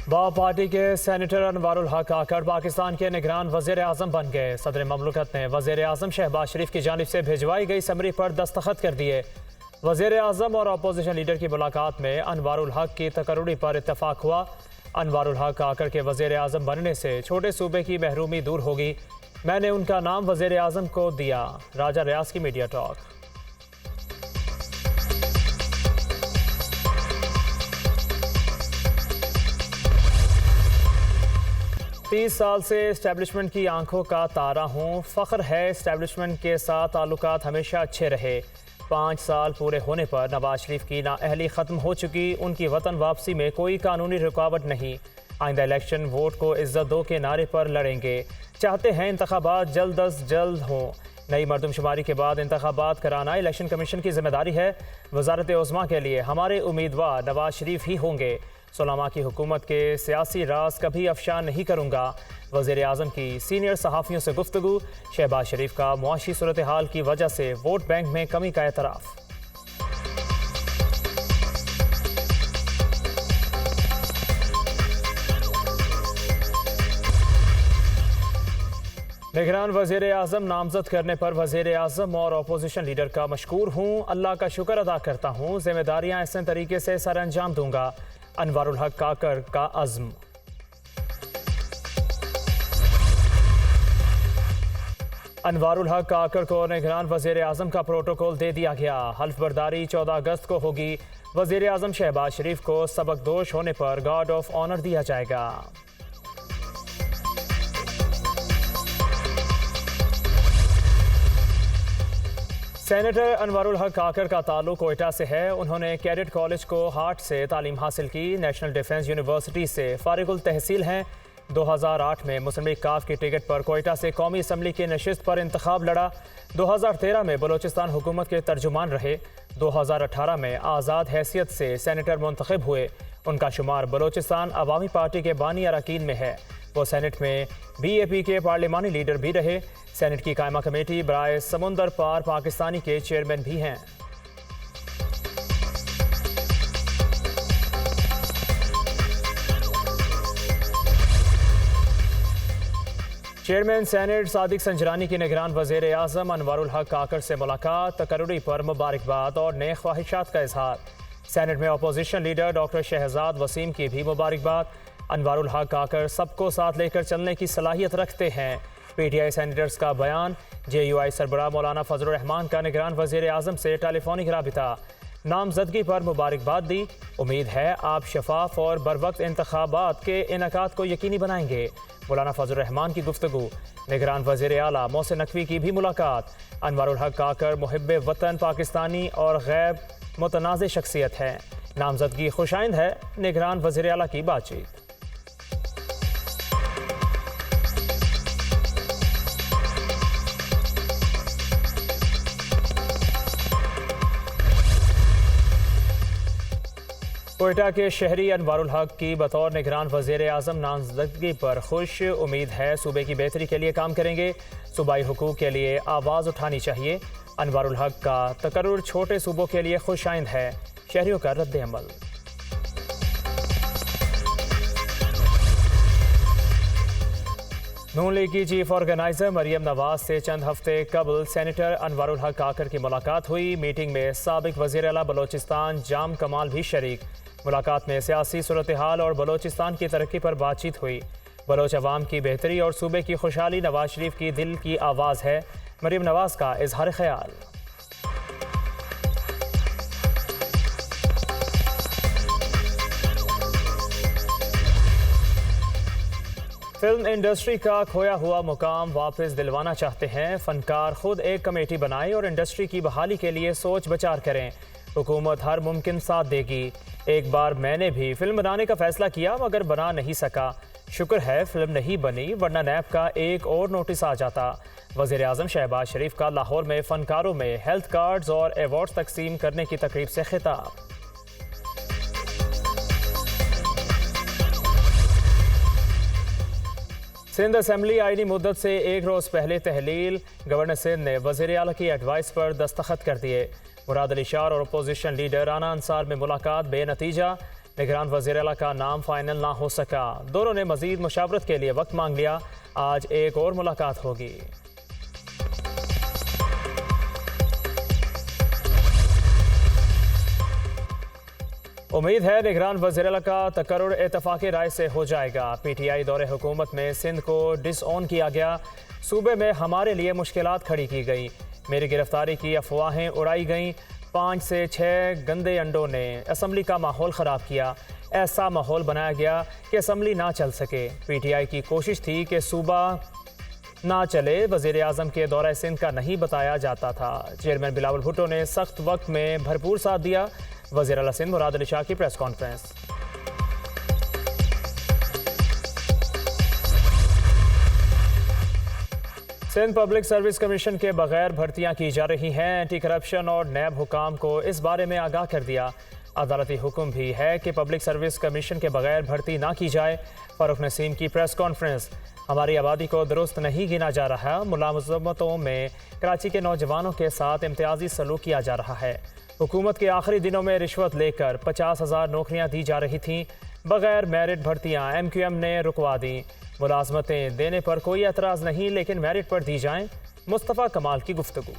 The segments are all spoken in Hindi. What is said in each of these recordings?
बाप पार्टी के सेनेटर अनवारुल हक आकर पाकिस्तान के निगरान वज़ीर आज़म बन गए। सदर ममलकत ने वज़ीर आज़म शहबाज शरीफ की जानिब से भिजवाई गई समरी पर दस्तखत कर दिए। वज़ीर आज़म और अपोजिशन लीडर की मुलाकात में अनवारुल हक की तकर्रुरी पर इत्तफाक हुआ। अनवारुल हक आकर के वज़ीर आज़म बनने से छोटे सूबे की महरूमी दूर होगी। मैंने उनका नाम वज़ीर आज़म को दिया। राजा रियाज की मीडिया टॉक। 30 साल से इस्टेब्लिशमेंट की आंखों का तारा हूँ। फ़ख्र है इस्टेब्लिशमेंट के साथ ताल्लुकात हमेशा अच्छे रहे। 5 साल पूरे होने पर नवाज शरीफ की नाअहली ख़त्म हो चुकी। उनकी वतन वापसी में कोई कानूनी रुकावट नहीं। आइंदा इलेक्शन वोट को इज्जत दो के नारे पर लड़ेंगे। चाहते हैं इंतखाबात जल्द अज जल्द हों। नई मरदमशुमारी के बाद इंतखाबात कराना इलेक्शन कमीशन की जिम्मेदारी है। वजारत उज़्मा के लिए हमारे उम्मीदवार नवाज शरीफ ही होंगे। सुलमा की हुकूमत के सियासी राज कभी अफशा नहीं करूँगा। वज़ीर आज़म की सीनियर सहाफ़ियों से गुफ्तगू। शहबाज शरीफ का मुआशी सूरत हाल की वजह से वोट बैंक में कमी का एतराफ़। निगरान वज़ीर आज़म नामजद करने पर वज़ीर आज़म और अपोजिशन लीडर का मशकूर हूँ। अल्लाह का शुक्र अदा करता हूँ। जिम्मेदारियाँ ऐसे तरीके से सर अंजाम दूंगा। अनवारुल हक काकर का अज़्म। अनवारुल हक काकर को निगरान वज़ीर आज़म का प्रोटोकॉल दे दिया गया। हल्फ बर्दारी 14 अगस्त को होगी। वज़ीर आज़म शहबाज शरीफ को सबक दोष होने पर गार्ड ऑफ ऑनर दिया जाएगा। सेनेटर अनवारुल हक काकर का ताल्लुक कोयटा से है। उन्होंने कैडेट कॉलेज को हार्ट से तालीम हासिल की। नेशनल डिफेंस यूनिवर्सिटी से फारिगुल तहसील हैं। 2008 में मुस्लिम लीग काफ की टिकट पर कोयटा से कौमी असम्बली की नशिस्त पर इंतखाब लड़ा। 2013 में बलोचिस्तान हुकूमत के तर्जुमान रहे। 2018 में आज़ाद हैसियत से सेनेटर मुंतखब हुए। उनका शुमार बलोचिस्तान अवामी पार्टी के बानी अरकान में है। वो सेनेट में BAP के पार्लिमानी लीडर भी रहे। सेनेट की कायमा कमेटी बराए समुंदर पार पाकिस्तानी के चेयरमैन भी हैं। चेयरमैन सेनेट सादिक संजरानी की निगरान वज़ीर आज़म अनवारुल हक काकर से मुलाकात। तकर्रुरी पर मुबारकबाद और नेक ख्वाहिशात का इजहार। सेनेट में opposition leader doctor Shahzad Waseem की भी मुबारकबाद। अनवारुल हक काकर सबको साथ लेकर चलने की सलाहियत रखते हैं। PTI सेनेटर्स का बयान। JUI सरबराह मौलाना फजलुर रहमान का निगरान वज़ीर आज़म से टेलीफोनिक राबिता। नामजदगी पर मुबारकबाद दी। उम्मीद है आप शफाफ और बरवक्त इंतखाबात के इनेकाद को यकीनी बनाएंगे। मौलाना फजलुर रहमान की गुफ्तगू। निगरान वज़ीर आला मोहसिन नकवी की भी मुलाकात। अनवारुल हक काकर मुहिब्बे वतन पाकिस्तानी और गैर मुतनाज़ शख्सियत है। नामजदगी खुशाइंद है। निगरान वज़ीर आला की बातचीत। कोयटा के शहरी अनवारुल हक की बतौर निगरान वज़ीर आज़म नामजदगी पर खुश। उम्मीद है सूबे की बेहतरी के लिए काम करेंगे। सूबाई हुकूक के लिए आवाज़ उठानी चाहिए। अनवारुल हक का तकर्रुर छोटे सूबों के लिए खुशाइंद है। शहरियों का रद्द अमल। नून लीग की चीफ ऑर्गेनाइजर मरियम नवाज से चंद हफ्ते कबल सेनेटर अनवारुल हक काकर की मुलाकात हुई। मीटिंग में साबिक वज़ीर आला बलोचिस्तान जाम कमाल भी शरीक। मुलाकात में सियासी सूरत हाल और बलोचिस्तान की तरक्की पर बातचीत हुई। बलोच अवाम की बेहतरी और सूबे की खुशहाली नवाज शरीफ की दिल की आवाज़ है। मरियम नवाज का इजहार ख्याल। फिल्म इंडस्ट्री का खोया हुआ मुकाम वापस दिलवाना चाहते हैं। फनकार खुद एक कमेटी बनाएं और इंडस्ट्री की बहाली के लिए सोच विचार करें। हुकूमत हर मुमकिन साथ देगी। एक बार मैंने भी फिल्म बनाने का फैसला किया मगर बना नहीं सका। शुक्र है फिल्म नहीं बनी वरना नैब का एक और नोटिस आ जाता। वज़ीर आज़म शहबाज शरीफ का लाहौर में फनकारों में हेल्थ कार्ड्स और अवार्ड्स तकसीम करने की तकरीब से खिताब। सिंध असम्बली आईनी मुद्दत से एक रोज़ पहले तहलील। गवर्नर सिंध ने वज़ीर आला की एडवाइस पर दस्तखत कर दिए। मुराद अली शाह और अपोजिशन लीडर राना अंसार में मुलाकात बेनतीजा। निगरान वज़ीर आला का नाम फाइनल ना हो सका। दोनों ने मजीद मुशावरत के लिए वक्त मांग लिया। आज एक और मुलाकात होगी। उम्मीद है निगरान वज़ीर आला का तकर्रुर इत्तफ़ाक़ी राय से हो जाएगा। PTI दौरे हुकूमत में सिंध को डिसऑन किया गया। सूबे में हमारे लिए मुश्किलात खड़ी की गई। मेरी गिरफ्तारी की अफवाहें उड़ाई गईं। 5 से 6 गंदे अंडों ने असम्बली का माहौल ख़राब किया। ऐसा माहौल बनाया गया कि असम्बली ना चल सके। PTI की कोशिश थी कि सूबा ना चले। वज़ीर आज़म के दौरा सिंध का नहीं बताया जाता था। चेयरमैन बिलावल भुट्टो ने सख्त वक्त में भरपूर साथ दिया। वज़ीर आला सिंध मुराद अली शाह की press conference. Sindh public service commission के बगैर भर्तियां की जा रही हैं। एंटी करप्शन और नैब हुकाम को इस बारे में आगाह कर दिया। अदालती हुक्म भी है कि पब्लिक सर्विस कमीशन के बगैर भर्ती ना की जाए। फारूक नसीम की प्रेस कॉन्फ्रेंस। हमारी आबादी को दुरुस्त नहीं गिना जा रहा। मुलाजमतों में कराची के नौजवानों के साथ इम्तियाजी सलूक किया जा रहा है। हुकूमत के आखिरी दिनों में रिश्वत लेकर 50,000 नौकरियां दी जा रही थीं। बगैर मेरिट भर्तियां MQM ने रुकवा दी। मुलाजमतें देने पर कोई एतराज़ नहीं, लेकिन मेरिट पर दी जाएं। मुस्तफ़ा कमाल की गुफ्तगू।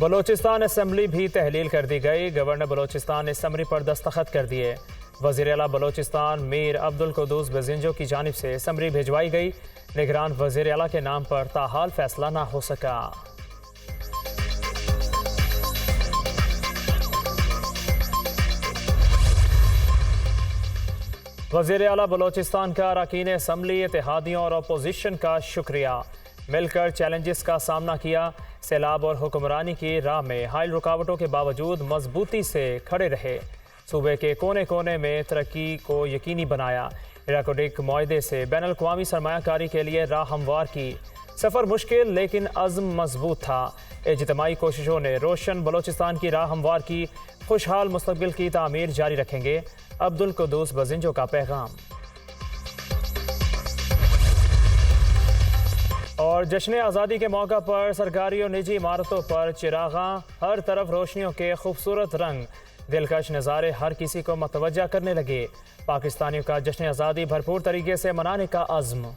बलोचिस्तान असम्बली भी तहलील कर दी गई। गवर्नर बलोचिस्तान ने समरी पर दस्तखत कर दिए। वज़ीर आला बलोचिस्तान मीर अब्दुल कुद्दूस बेजिंजो की जानिब से समरी भिजवाई गई। निगरान वज़ीर आला के नाम पर ताहाल फैसला ना हो सका। वज़ीर आला बलोचिस्तान का अरकान असम्बली, इत्तेहादियों और अपोजिशन का शुक्रिया। मिलकर चैलेंजेस का सामना किया। सैलाब और हुक्मरानी की राह में हाइल रुकावटों के बावजूद मजबूती से खड़े रहे। सूबे के कोने कोने में तरक्की को यकीनी बनाया। इराकोडिक मुआहदे से बैन अल-अक़वामी सरमायाकारी के लिए राह हमवार की। सफ़र मुश्किल लेकिन अज़्म मजबूत था। इज्तिमाई कोशिशों ने रोशन बलोचिस्तान की राह हमवार की। खुशहाल मुस्तक़बिल की तामीर जारी रखेंगे। अब्दुल कुद्दूस बेजिंजो का पैगाम। और जश्न आज़ादी के मौका पर सरकारी और निजी इमारतों पर चिरागा, हर तरफ रोशनियों के खूबसूरत रंग, दिलकश नज़ारे हर किसी को मतवज्जा करने लगे। पाकिस्तानियों का जश्न आज़ादी भरपूर तरीके से मनाने का अज़्म।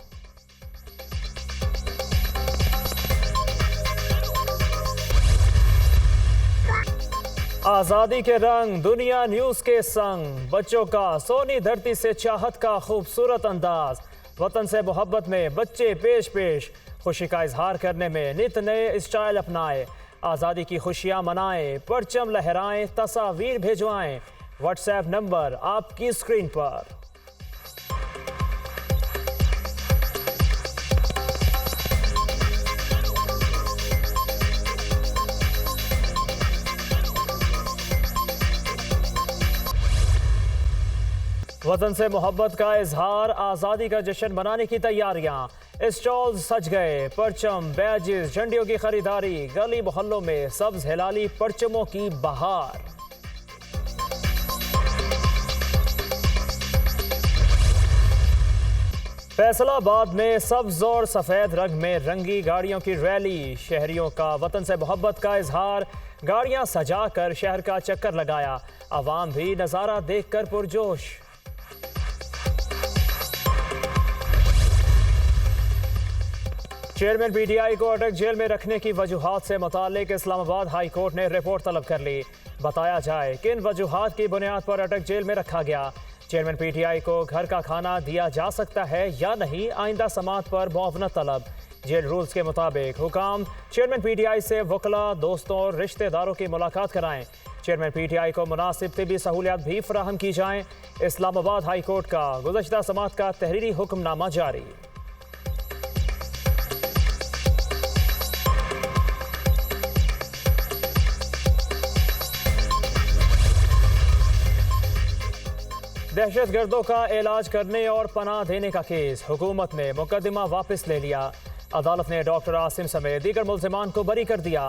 आज़ादी के रंग दुनिया न्यूज़ के संग, बच्चों का सोनी धरती से चाहत का खूबसूरत अंदाज। वतन से मोहब्बत में बच्चे पेश पेश, खुशी का इजहार करने में नित नए स्टाइल अपनाए। आज़ादी की खुशियाँ मनाएं, परचम लहराएं, तस्वीर भेजवाएं। व्हाट्सएप नंबर आपकी स्क्रीन पर। वतन से मोहब्बत का इजहार, आज़ादी का जश्न मनाने की तैयारियां। स्टॉल सज गए, परचम, बैजेस, झंडियों की खरीदारी। गली मोहल्लों में सब्ज हिलाली परचमों की बहार। फैसलाबाद में सब्ज और सफ़ेद रंग में रंगी गाड़ियों की रैली। शहरियों का वतन से मोहब्बत का इजहार। गाड़ियां सजाकर शहर का चक्कर लगाया। आवाम भी नज़ारा देखकर पुरजोश। चेयरमैन PTI को अटक जेल में रखने की वजूहात से मुताल्लिक इस्लामाबाद हाई कोर्ट ने रिपोर्ट तलब कर ली। बताया जाए किन वजूहात की बुनियाद पर अटक जेल में रखा गया। चेयरमैन PTI को घर का खाना दिया जा सकता है या नहीं, आइंदा समाअत पर मुआवनत तलब। जेल रूल्स के मुताबिक हुकाम चेयरमैन PTI से वकला, दोस्तों और रिश्तेदारों की मुलाकात कराएं। चेयरमैन PTI को मुनासिब तिबी सहूलियात भी फराहम की जाएं। इस्लामाबाद हाई कोर्ट का गुज़श्ता समाअत का तहरीरी हुक्मनामा जारी। दहशतगर्दों का इलाज करने और पनाह देने का केस, हुकूमत ने मुकदमा वापस ले लिया। अदालत ने डॉक्टर आसिम समेत दीगर मुल्ज़िमान को बरी कर दिया।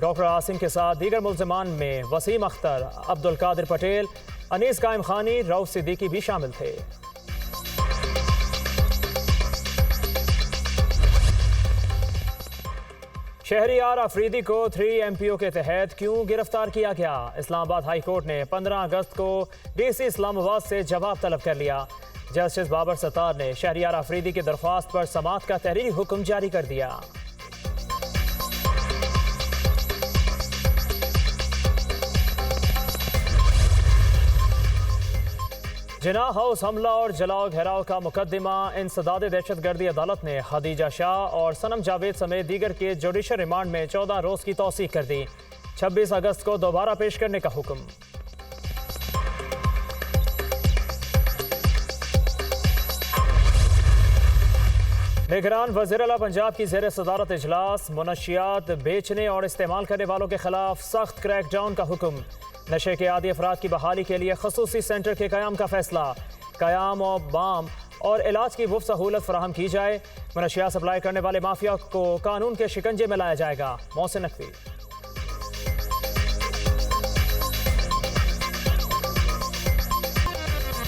डॉक्टर आसिम के साथ दीगर मुल्ज़िमान में वसीम अख्तर, अब्दुल कादिर पटेल, अनीस कायम खानी, रऊफ सिद्दीकी भी शामिल थे। शहरियार अफरीदी को 3 MPO के तहत क्यों गिरफ्तार किया गया? इस्लामाबाद हाई कोर्ट ने 15 अगस्त को DC इस्लामाबाद से जवाब तलब कर लिया। जस्टिस बाबर सत्तार ने शहरियार अफरीदी की दरख्वास्त पर समाअत का तहरीरी हुक्म जारी कर दिया। जिना हाउस हमला और जलाओ घेराव का मुकदमा इंसदाद दहशतगर्दी अदालत ने खदीजा शाह और सनम जावेद समेत दीगर के जुडिशल रिमांड में 14 रोज की तौसीह कर दी। 26 अगस्त को दोबारा पेश करने का हुक्म। निगरान वज़ीर आला पंजाब की ज़ेर सदारत इजलास। मुनशियात बेचने और इस्तेमाल करने वालों के खिलाफ सख्त क्रैकडाउन का हुक्म। नशे के आदी अफराद की बहाली के लिए खसूसी सेंटर के क़याम का फैसला। क़याम और बाम और इलाज की मुफ्त सहूलत फराहम की जाए। मनशियात सप्लाई करने वाले माफिया को कानून के शिकंजे में लाया जाएगा। मोहसिन नकवी।